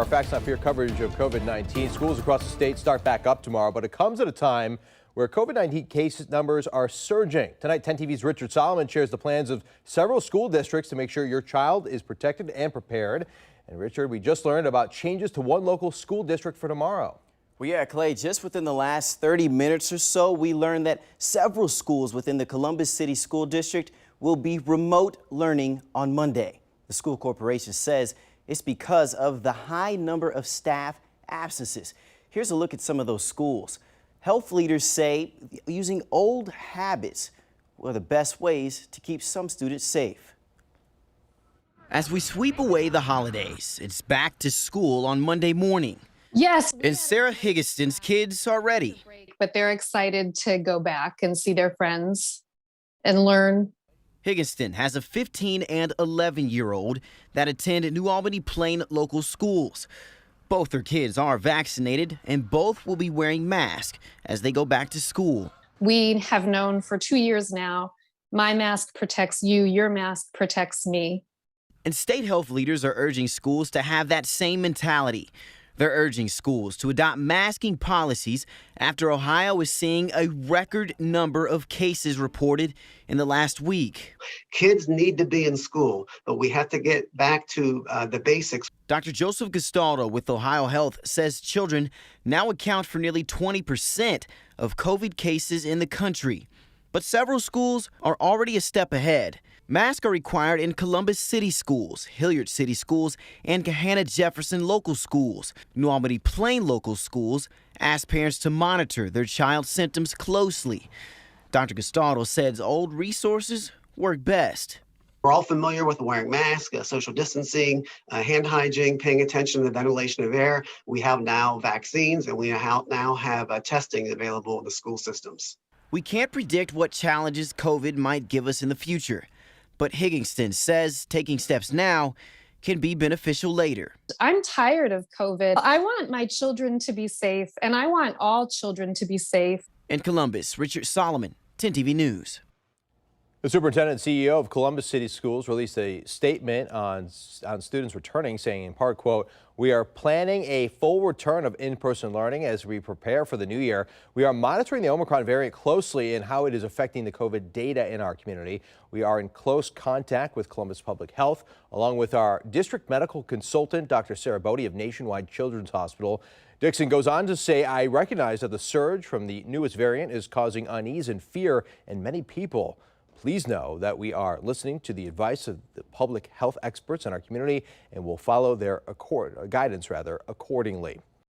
Our Facts Not Fear coverage of COVID-19. Schools across the state start back up tomorrow, but it comes at a time where COVID-19 case numbers are surging. Tonight, 10 TV's Richard Solomon shares the plans of several school districts to make sure your child is protected and prepared. And Richard, we just learned about changes to one local school district for tomorrow. Well, yeah, Clay, just within the last 30 minutes or so, we learned that several schools within the Columbus City School District will be remote learning on Monday. The school corporation says it's because of the high number of staff absences. Here's a look at some of those schools. Health leaders say using old habits were the best ways to keep some students safe. As we sweep away the holidays, it's back to school on Monday morning. Yes. And Sarah Higginson's kids are ready. But they're excited to go back and see their friends and learn. Higginson has a 15 and 11-year-old that attend New Albany Plain local schools. Both their kids are vaccinated and both will be wearing masks as they go back to school. We have known for 2 years now, my mask protects you, your mask protects me. And state health leaders are urging schools to have that same mentality. They're urging schools to adopt masking policies after Ohio is seeing a record number of cases reported in the last week. Kids need to be in school, but we have to get back to the basics. Dr. Joseph Gastaldo with Ohio Health says children now account for nearly 20% of COVID cases in the country. But several schools are already a step ahead. Masks are required in Columbus City Schools, Hilliard City Schools, and Gahanna-Jefferson local schools. New Albany Plain local schools ask parents to monitor their child's symptoms closely. Dr. Gastaldo says old resources work best. We're all familiar with wearing masks, social distancing, hand hygiene, paying attention to the ventilation of air. We have now vaccines, and we now have testing available in the school systems. We can't predict what challenges COVID might give us in the future. But Higginson says taking steps now can be beneficial later. I'm tired of COVID. I want my children to be safe, and I want all children to be safe. In Columbus, Richard Solomon, 10 TV News. The superintendent and CEO of Columbus City Schools released a statement on students returning, saying in part, quote, "We are planning a full return of in-person learning as we prepare for the new year. We are monitoring the Omicron variant closely and how it is affecting the COVID data in our community. We are in close contact with Columbus Public Health, along with our district medical consultant, Dr. Sarah Bodie of Nationwide Children's Hospital." Dixon goes on to say, "I recognize that the surge from the newest variant is causing unease and fear in many people. Please know that we are listening to the advice of the public health experts in our community and will follow their guidance accordingly."